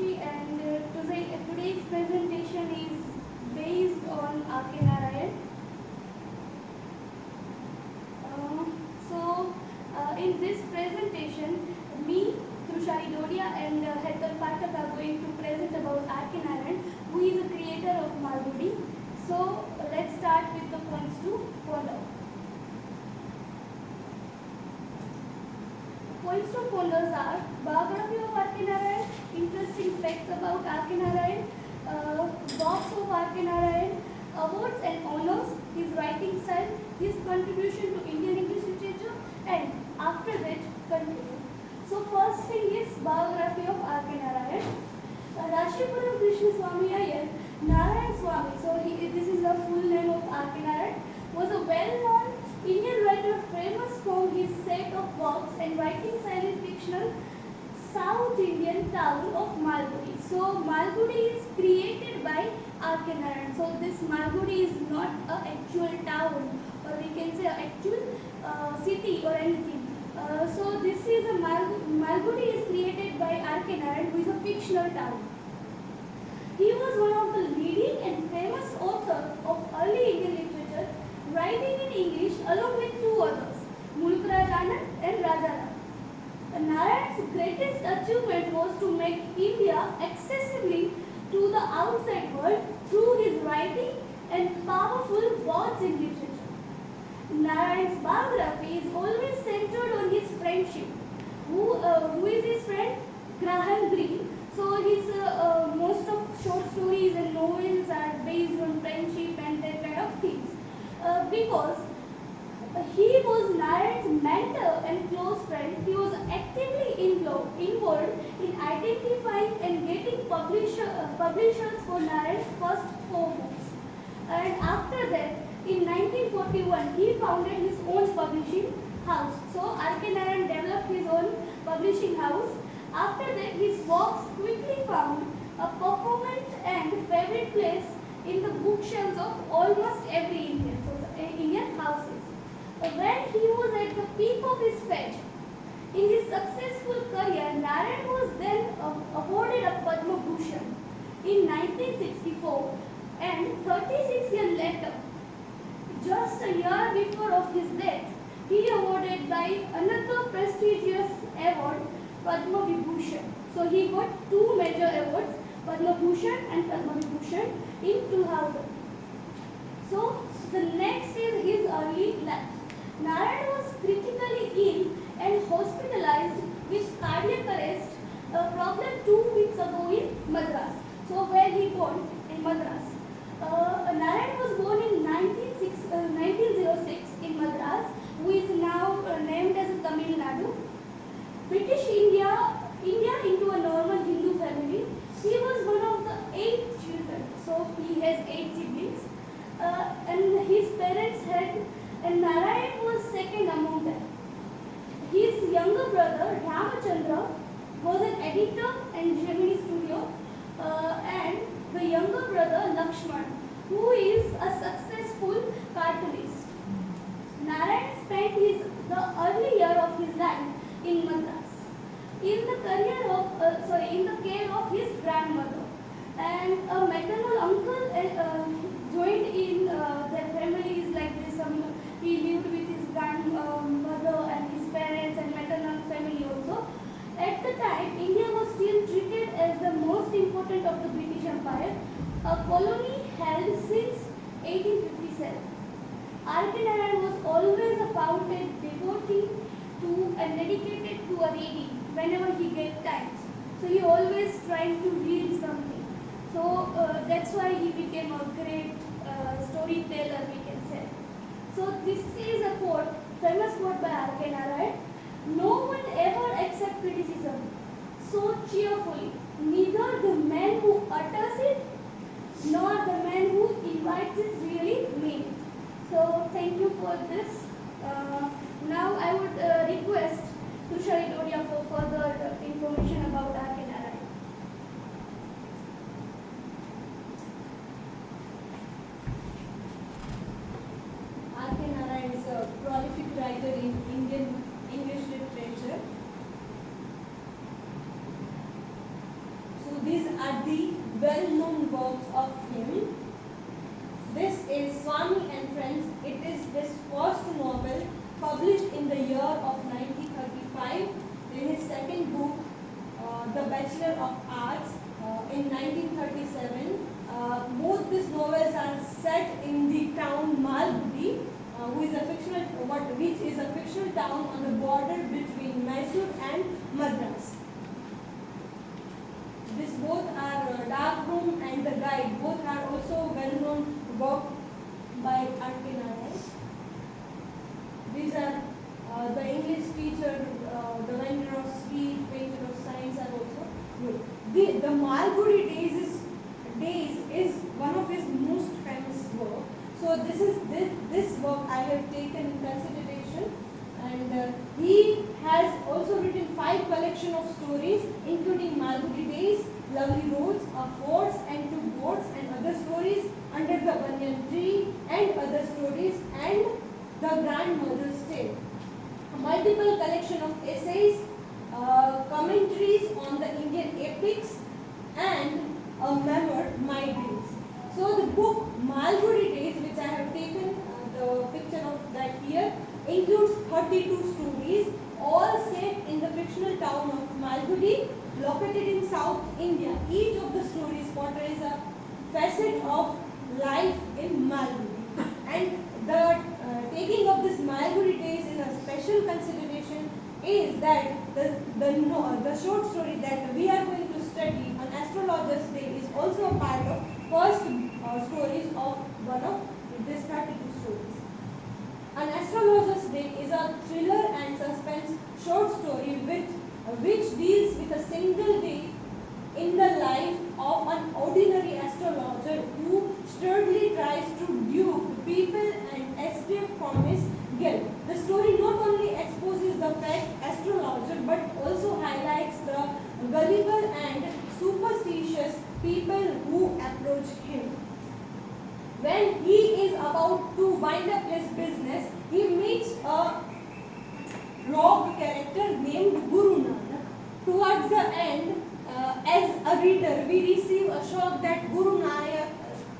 and today's presentation is based on R.K.Narayan. In this presentation, me, Trushari Dodia and Hetal Pathak are going to present about R.K.Narayan, who is the creator of Malgudi. So let's start with the points to follow. Points to ponders are biography of R.K.Narayan, interesting facts about R.K.Narayan, box of R.K.Narayan, awards and honors, his writing style, his contribution to Indian English literature, and after that, conclusion. So first thing is biography of R.K.Narayan. Rashipuram Krishna Swami Iyer, Narayan Swami, so this is the full name of R.K.Narayan, was a well-known Indian writer famous for his set of works and writing silent fictional South Indian town of Malgudi. So Malgudi is created by R.K.Narayan. So this Malgudi is not an actual town, or we can say an actual city or anything. So this is a Malgudi is created by R.K.Narayan, who is a fictional town. He was one of the leading and famous authors of early Indian literature, writing in English along with two others, Mulkraj Anand and Rajaram. Narayan's greatest achievement was to make India accessible to the outside world through his writing and powerful words in literature. Narayan's biography is always centered on his friendship. Who is his friend? Graham Greene. So his most of short stories and novels are based on friendship and that kind of things. Because he was Narayan's mentor and close friend, he was actively involved in identifying and getting publishers for Narayan's first 4 books. And after that, in 1941, he founded his own publishing house. So R.K.Narayan developed his own publishing house. After that, his works quickly found a permanent and favorite place in the bookshelves of almost every Indian houses. When he was at the peak of his fame, in his successful career, Narayan was then awarded a Padma Bhushan in 1964, and 36 years later, just a year before of his death, he awarded by another prestigious award, Padma Vibhushan. So he got 2 major awards, Padma Bhushan and Padma Vibhushan in 2000. So the next is his early life. Narayan was critically ill and hospitalized with cardiac arrest problem 2 weeks ago in Madras. So where he born? In Madras. Narayan was born in 1906 in Madras, who is now named as Tamil Nadu. British India into a normal Hindu family. He was one of the 8 children. So he has 8 siblings. And his parents had, and Narayan was second among them. His younger brother Ramachandra was an editor in Gemini Studio, and the younger brother Lakshman, who is a successful cartoonist. Narayan spent the early year of his life in Madras, in the care of his grandmother, and a maternal uncle joined in their families like this. He lived with his grandmother and his parents and maternal family also. At the time, India was still treated as the most important of the British Empire, a colony held since 1857. R.K.Narayan was always a founded devotee to and dedicated to a reading whenever he get time. So he always tried to read something. So that's why he became a great storyteller, we can say. So this is a quote, famous quote by R.K.Narayan. No one ever accepts criticism so cheerfully, neither the man who utters it nor the man who invites it really mean. So thank you for this. Now I would request Tushari Dodia for further information about R.K.Narayan. R.K.Narayan is a prolific writer in Indian English literature. So are the well-known works of him. This is Swami and Friends. It is his first novel published in the year of 1935. In his second book, The Bachelor of Arts, in 1937. Both these novels are set in the town Malgudi, which is a fictional town on the border between Mysore and Madras. These both are Dark Room and The Guide. Both are also well-known work by R.K.Narayan. These are the English teacher, the vendor of sweet, painter of science are also good. The Malgudi Days is one of his most famous work. So this work I have taken in consideration, and he has also written 5 collection of stories, including Malgudi Days, Lovely Roads, A Horse and Two Goats, and other stories, Under the Banyan Tree, and other stories, and The Grandmother's Tale. Multiple collection of essays, commentaries on the Indian epics, and a memoir, My Days. So the book Malgudi Days, which I have taken the picture of that here, includes 32 stories, all set in the fictional town of Malgudi, located in South India. Each of the stories portrays a facet of life in Malgudi. And the taking of this Malgudi Days in a special consideration is that the short story that we are going to study on Astrologer's Day is also a part of first stories of one of these 32 stories. An Astrologer's Day is a thriller and suspense short story which deals with a single day in the life of an ordinary astrologer who sturdily tries to dupe people and escape from his guilt. The story not only exposes the fact astrologer but also highlights the gullible and superstitious people who approach him. When he is about to wind up his business, he meets a rogue character named Guru Nanak. Towards the end, as a reader, we receive a shock that Guru Nayak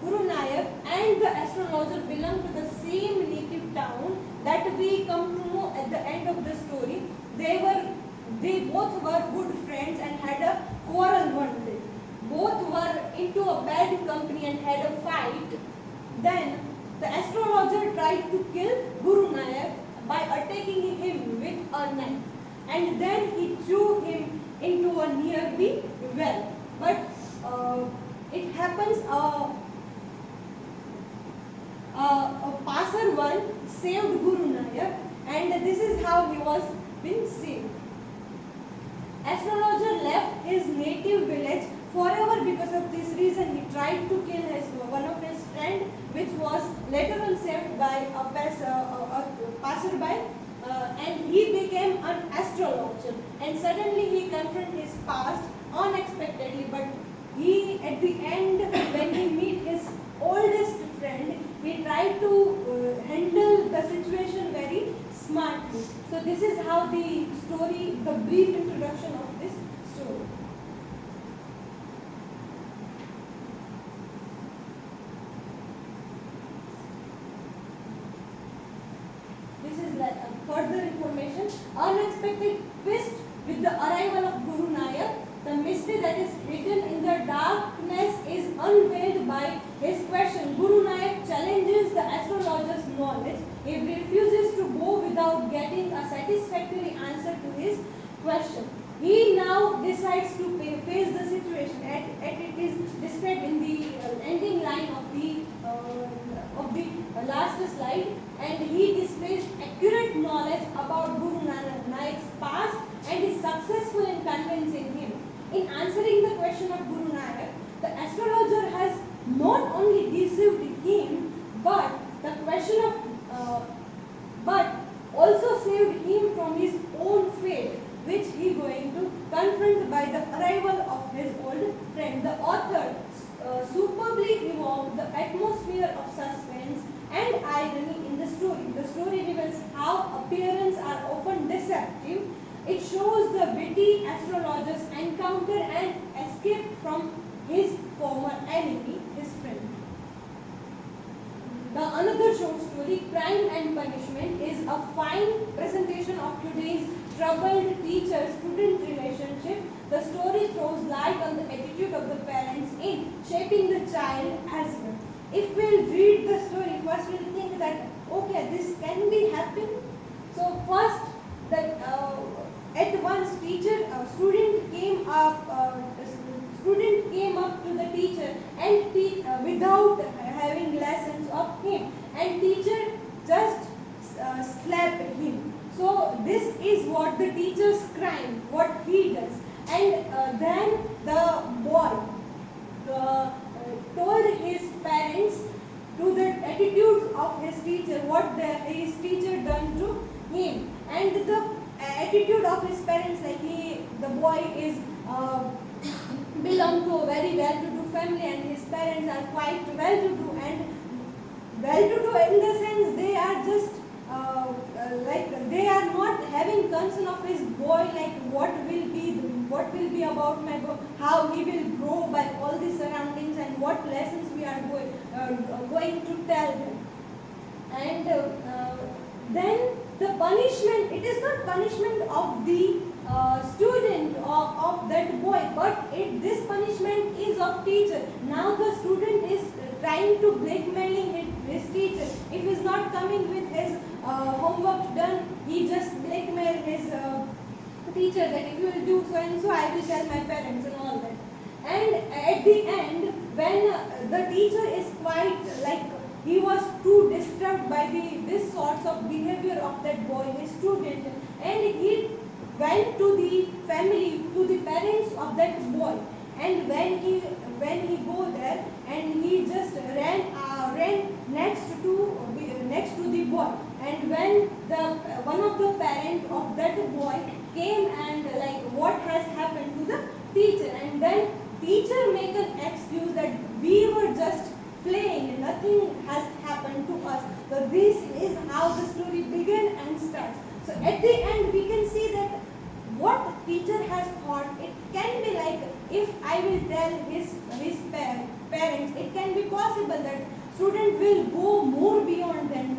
and the astrologer belong to the same native town that we come to know at the end of the story. They both were good friends and had a quarrel one day. Both were into a bad company and had a fight. Then the astrologer tried to kill Guru Nayak by attacking him with a knife, and then he threw him into a nearby well. But it happens a passer saved Guru Nayak, and this is how he was being saved. Astrologer left his native village forever. Because of this reason, he tried to kill one of his friend, which was later on saved by a passerby, and he became an astrologer. And suddenly he confronted his past unexpectedly, but he at the end, when he meet his oldest friend, he tried to handle the situation very smartly. So this is how the story, the brief introduction of this story. This is like further information. Unexpected twist with the arrival of Guru Nayak. The mystery that is hidden in the darkness is unveiled by his question. Guru Nayak challenges the astrologer's knowledge. He refuses to go without getting a satisfactory answer to his question. He now decides to face the situation, and it is described in the ending line of the last slide. And he displays accurate knowledge about Guru Nayak's past and is successful in convincing him. In answering the question of Guru Nayak, the astrologer has not only deceived him, but but also saved him from his own fate, which he going to confront by the arrival of his old friend. The author superbly evoked the atmosphere of suspense and irony in the story. The story reveals how appearances are often deceptive. It shows the witty astrologers encounter and escape from his former enemy, his friend. The another short story, Crime and Punishment, is a fine presentation of today's troubled teacher-student relationship. The story throws light on the attitude of the parents in shaping the child as well. If we'll read the story, first we'll think that, okay, this can be happen. So first, that at once student came up to the teacher and without having lessons of him, and teacher just slapped him. So this is what the teacher's crime, what he does. And then the boy told his parents to the attitudes of his teacher, what his teacher done to him, and the attitude of his parents, like the boy is belong to a very well-to-do family, and his parents are quite well-to-do, and well-to-do in the sense they are just like they are not having concern of his boy, like what will be about my boy, how he will grow by all the surroundings, and what lessons we are going to tell him. And then the punishment, it is not punishment of the student of that boy, but this punishment is of teacher. Now the student is trying to blackmailing his teacher. If he is not coming with his homework done, he just blackmail his teacher that if you will do so and so, I will tell my parents and all that. And at the end, when the teacher is quite like, he was too disturbed by this sorts of behavior of that boy, his student, and he went to the family, to the parents of that boy. And when he go there, and he just ran next to the boy. And when one of the parents of that boy came and like, what has happened to the teacher, and then teacher make an excuse that we were just playing, nothing has happened to us. So this is how the story begins and starts. So at the end we can see that what teacher has thought, it can be like, if I will tell his parents, it can be possible that student will go more beyond than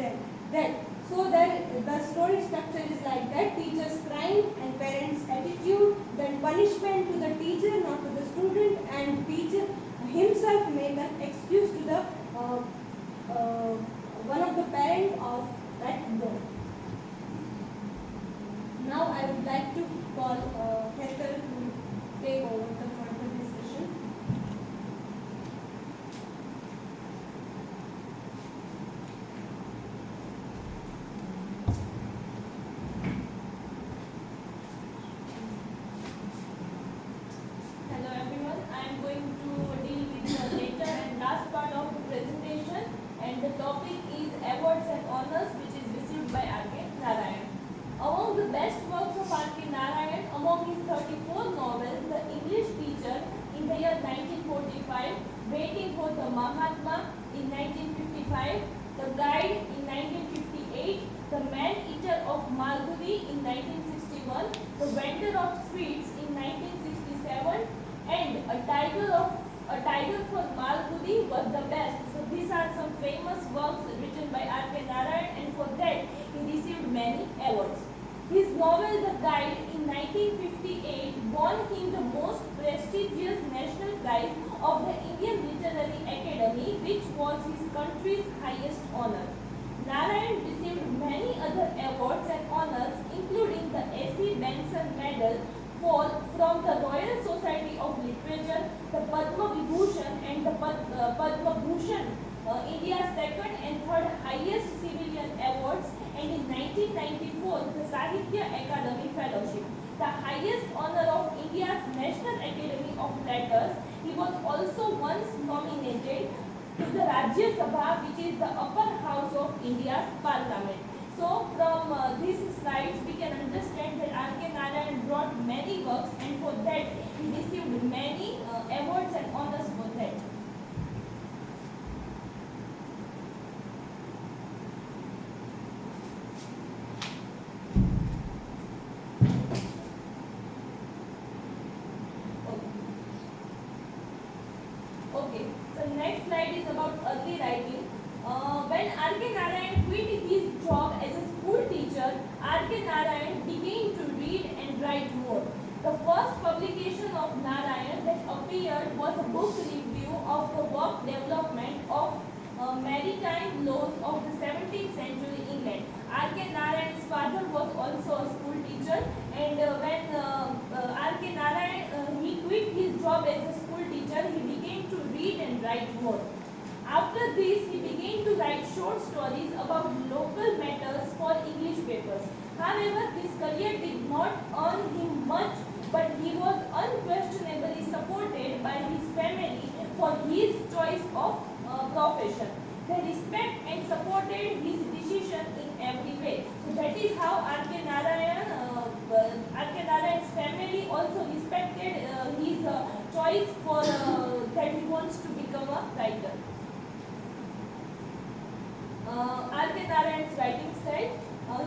that. So that the story structure is like that: teacher's crime and parents' attitude, then punishment to the teacher, not to the student, and teacher himself make an excuse to the one of the parent of that boy. Now I would like to call Hector to take over the further discussion. Hello everyone, I am going to deal with the later and last part of the presentation, and the topic is awards and honors which is received by R.K.Narayan. Among the best works of R.K.Narayan, among his 34 novels, The English Teacher in the year 1945, Waiting for the Mahatma in 1955, The Guide in 1958, The Man-Eater of Malgudi in 1961, The Vendor of Sweets in 1967, and A Tiger for Malgudi was the best. So these are some famous works written by R.K.Narayan, and for that he received many awards. His novel The Guide in 1958 won him the most prestigious national prize of the Indian Literary Academy, which was his country's highest honor. Narayan received many other awards and honors, including the A.C. Benson Medal from the Royal Society of Literature, the Padma Vibhushan and the Padma Bhushan, India's second and third highest civilian awards, and in 1994 the Sahitya Akademi Fellowship, the highest honor of India's National Academy of Letters. He was also once nominated to the Rajya Sabha, which is the upper house of India's parliament. So from these slides we can understand that R.K.Narayan brought many works, and for that he received many awards and honors for that. Okay, so next slide is about early writing. When R.K. Narayan quit his job as a school teacher, R.K. Narayan began to read and write more. The first publication of Narayan that appeared was a book review of the work development of maritime laws of the 17th century England. R.K. Narayan's father was also a school teacher, and when R.K. Narayan he quit his job as a school teacher, he began to read and write more. After this, he began to write short stories about local matters for English papers. However, his career did not earn him much, but he was unquestionably supported by his family for his choice of profession. They respect and supported his decision in every way. So that is how R.K. Narayan's family also respected his choice for that he wants to become a writer. R.K. Narayan's writing style.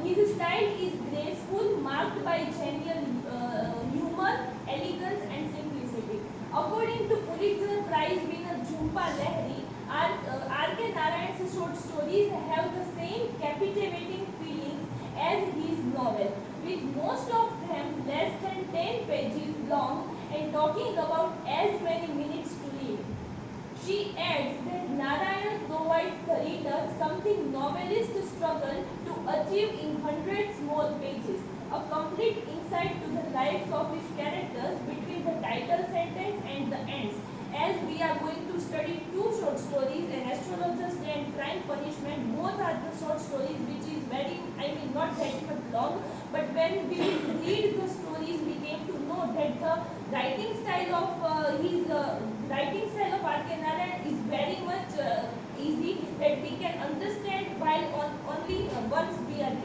His style is graceful, marked by genuine humor, elegance, and simplicity. According to Pulitzer Prize winner Jhumpa Lahiri, R.K. Narayan's short stories have the same captivating feelings as his novel, with most of them less than 10 pages long and talking about as many minutes to read. She adds that Narayan provides the reader something novelists struggle to achieve in hundreds more pages, a complete insight to the lives of his characters between the title sentence and the ends. As we are going to study two short stories, An Astrologer's Day and Crime Punishment, both are the short stories which is not that much long, but when we read the stories, we came to know that the writing style of R.K. Narayan is very much easy, that we can understand while only once we are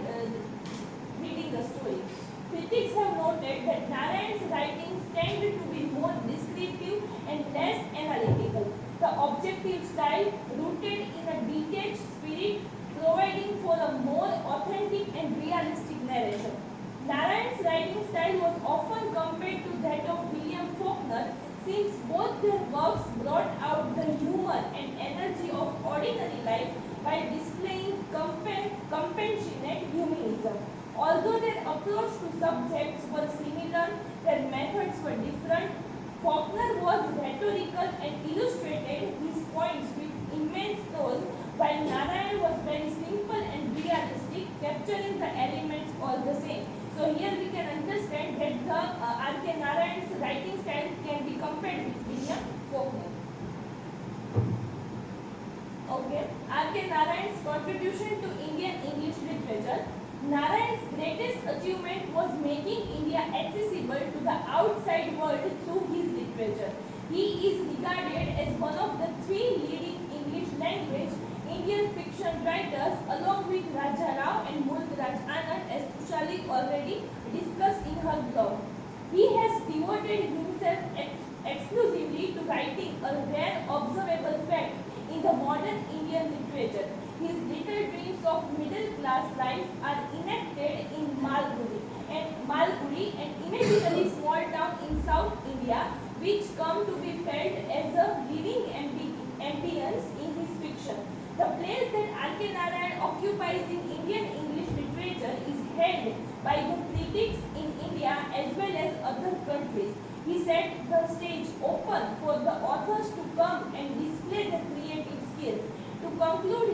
reading the story. Critics have noted that Narayan's writings tend to be more descriptive and less analytical. The objective style, rooted in a detached spirit, providing for a more authentic and realistic narration. Narayan's writing style was often compared to that of William Faulkner, since both their works brought out the humor and energy of ordinary life by displaying compassionate humanism. Although their approach to subjects were similar, their methods were different. Faulkner was rhetorical and illustrated his points with immense prose, while Narayan was very simple and realistic, capturing the elements all the same. So here we can understand that the R.K. Narayan's writing style can be compared with William Faulkner. Okay, R.K. Narayan's contribution to Indian English literature. Narayan's greatest achievement was making India accessible to the outside world through his literature. He is regarded as one of the three leading English language Indian fiction writers, along with Raja Rao and Mulkraj Anand, as Kushali already discussed in her blog. He has devoted himself exclusively to writing a rare observable fact in the modern Indian literature. His little dreams of middle class life are enacted in Malgudi and imaginary small town in South India, which come to be felt as a living ambience in his fiction. The place that R.K. Narayan occupies in Indian English literature is held by the critics in India as well as other countries. He set the stage open for the authors to come and display their creative skills. To conclude,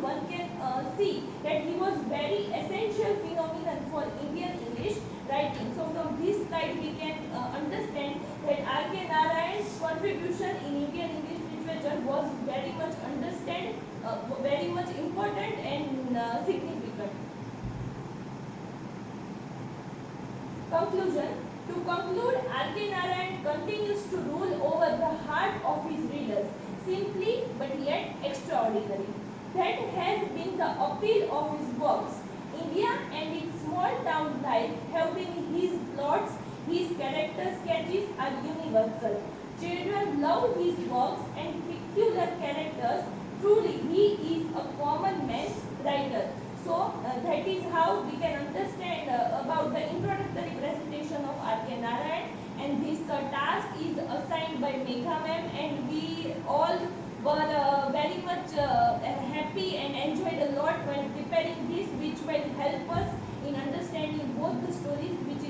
one can see that he was very essential phenomenon for Indian English writing. So from this slide we can understand that R.K. Narayan's contribution in Indian English literature was very much important and significant. Conclusion. To conclude, R.K. Narayan continues to rule over the heart of his readers, simply but yet extraordinary. That has been the appeal of his works. India and its small town life have been his plots, his character sketches are universal. Children love his works and peculiar characters. Truly, he is a common man's writer. So that is how we can understand about the introductory presentation of R.K. Narayan, and this task is assigned by Megha ma'am and were very much happy and enjoyed a lot while preparing this, which will help us in understanding both the stories which